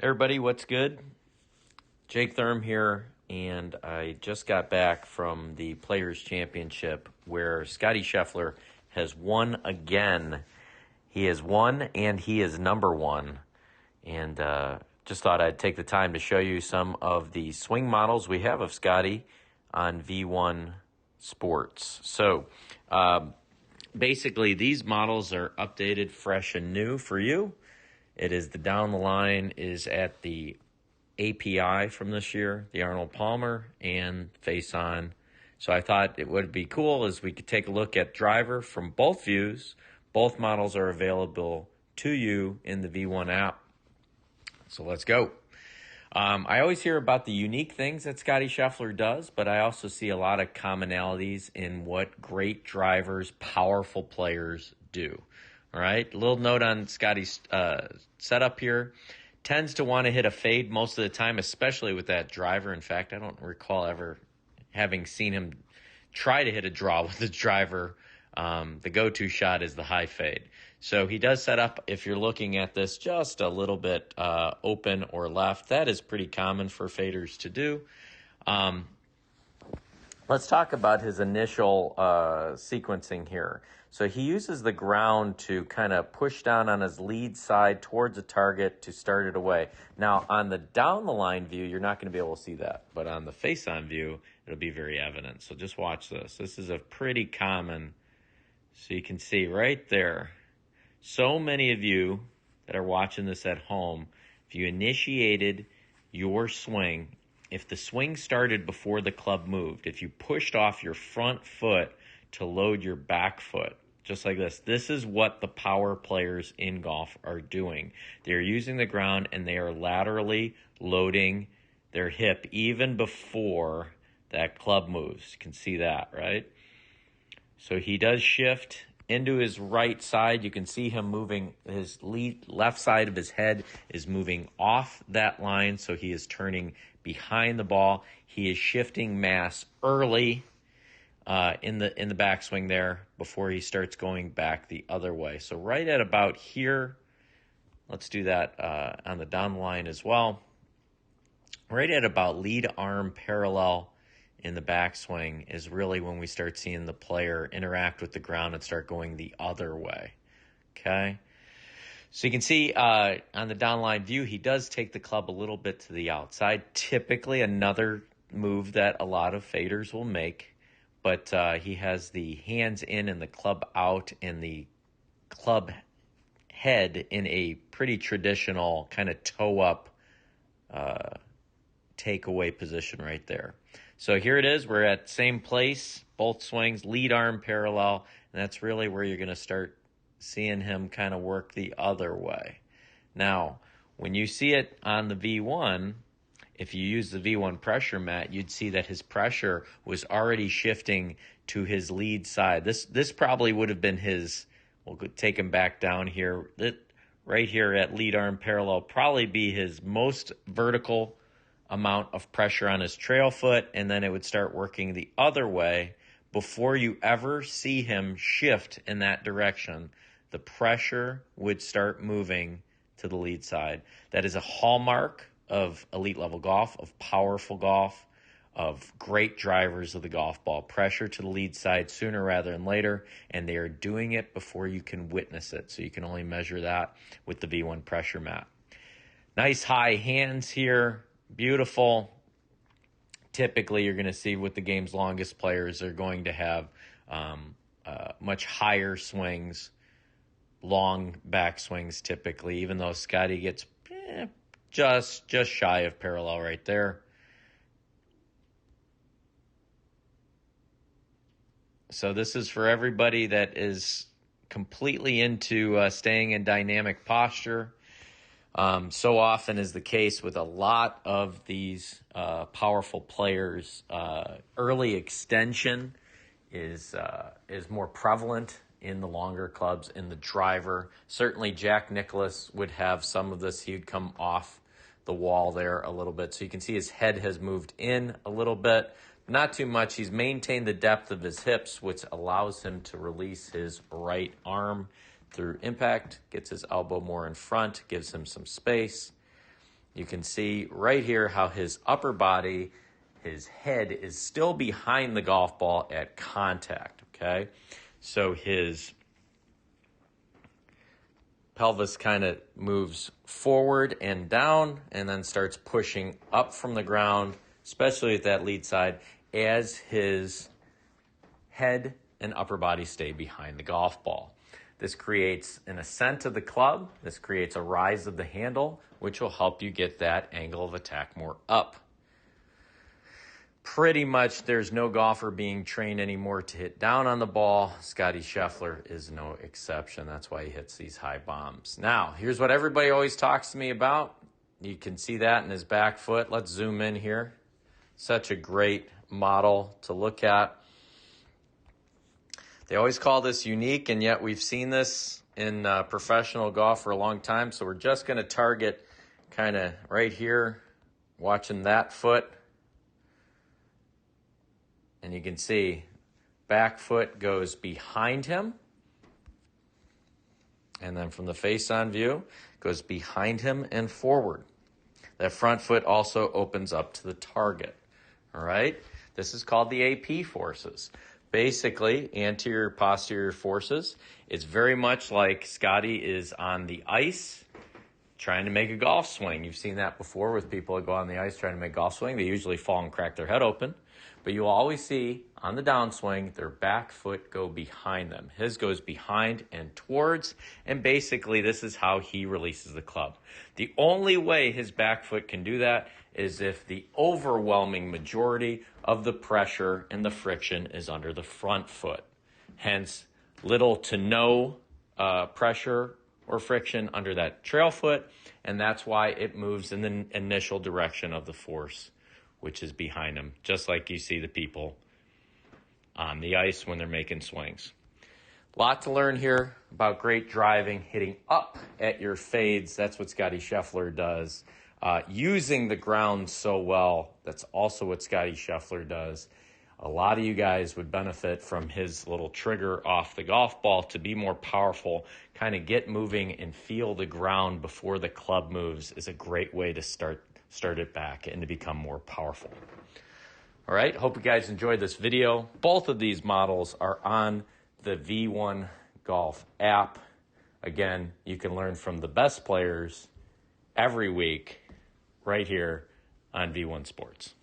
Everybody, what's good? Jake Thurm here, and I just got back from the Players' Championship where Scottie Scheffler has won again. He has won, and he is number one. And just thought I'd take the time to show you some of the swing models we have of Scottie on V1 Sports. So basically, these models are updated, fresh, and new for you. It is the down the line is at the API from this year, the Arnold Palmer, and face on. So I thought it would be cool as we could take a look at driver from both views. Both models are available to you in the V1 app. So let's go. I always hear about the unique things that Scottie Scheffler does, but I also see a lot of commonalities in what great drivers, powerful players do. All right, a little note on Scottie's setup here. Tends to want to hit a fade most of the time, especially with that driver. In fact, I don't recall ever having seen him try to hit a draw with the driver. The go-to shot is the high fade. So he does set up, if you're looking at this, just a little bit open or left. That is pretty common for faders to do. Let's talk about his initial sequencing here. So he uses the ground to kind of push down on his lead side towards a target to start it away. Now, on the down the line view, you're not going to be able to see that. But on the face-on view, it'll be very evident. So just watch this. This is a pretty common, so you can see right there. So many of you that are watching this at home, if you initiated your swing, if the swing started before the club moved, if you pushed off your front foot to load your back foot, just like this is what the power players in golf are doing. They're using the ground and they are laterally loading their hip even before that club moves. You can see that, right? So he does shift into his right side. You can see him moving. His left side of his head is moving off that line, so he is turning behind the ball. He is shifting mass early in the backswing there before he starts going back the other way. So right at about here, let's do that on the down line as well. Right at about lead arm parallel in the backswing is really when we start seeing the player interact with the ground and start going the other way. Okay? So you can see on the downline view, he does take the club a little bit to the outside. Typically another move that a lot of faders will make, but he has the hands in and the club out and the club head in a pretty traditional kind of toe-up takeaway position right there. So here it is. We're at same place, both swings, lead arm parallel, and that's really where you're going to start seeing him kind of work the other way. Now, when you see it on the V1, if you use the V1 pressure mat, you'd see that his pressure was already shifting to his lead side. This probably would have been his, we'll take him back down here, right here at lead arm parallel, probably be his most vertical amount of pressure on his trail foot, and then it would start working the other way. Before you ever see him shift in that direction, the pressure would start moving to the lead side. That is a hallmark of elite level golf, of powerful golf, of great drivers of the golf ball. Pressure to the lead side sooner rather than later, and they are doing it before you can witness it. So you can only measure that with the V1 pressure mat. Nice high hands here. Beautiful. Typically, you're going to see with the game's longest players, they're going to have much higher swings, long back swings typically, even though Scottie gets just shy of parallel right there. So this is for everybody that is completely into staying in dynamic posture. So often is the case with a lot of these powerful players. Early extension is more prevalent in the longer clubs, in the driver. Certainly Jack Nicklaus would have some of this. He would come off the wall there a little bit. So you can see his head has moved in a little bit. Not too much. He's maintained the depth of his hips, which allows him to release his right arm through impact, gets his elbow more in front, gives him some space. you can see right here how his upper body, his head is still behind the golf ball at contact, okay? So his pelvis kind of moves forward and down and then starts pushing up from the ground, especially at that lead side, as his head and upper body stay behind the golf ball. This creates an ascent of the club. This creates a rise of the handle, which will help you get that angle of attack more up. Pretty much there's no golfer being trained anymore to hit down on the ball. Scottie Scheffler is no exception. That's why he hits these high bombs. Now, here's what everybody always talks to me about. You can see that in his back foot. Let's zoom in here. Such a great model to look at. They always call this unique, and yet we've seen this in professional golf for a long time. So we're just going to target kind of right here, watching that foot. And you can see back foot goes behind him. And then from the face-on view, goes behind him and forward. That front foot also opens up to the target. All right? This is called the AP forces. Basically, anterior posterior forces. It's very much like Scottie is on the ice trying to make a golf swing. You've seen that before with people that go on the ice trying to make a golf swing. They usually fall and crack their head open. But you'll always see on the downswing, their back foot go behind them. His goes behind and towards, and basically this is how he releases the club. The only way his back foot can do that is if the overwhelming majority of the pressure and the friction is under the front foot. Hence, little to no pressure or friction under that trail foot, and that's why it moves in the initial direction of the force, which is behind them, just like you see the people on the ice when they're making swings. Lot to learn here about great driving, hitting up at your fades. That's what Scottie Scheffler does. Using the ground so well, that's also what Scottie Scheffler does. A lot of you guys would benefit from his little trigger off the golf ball to be more powerful. Kind of get moving and feel the ground before the club moves is a great way to start it back and to become more powerful. All right, hope you guys enjoyed this video. Both of these models are on the V1 Golf app. Again, you can learn from the best players every week right here on V1 Sports.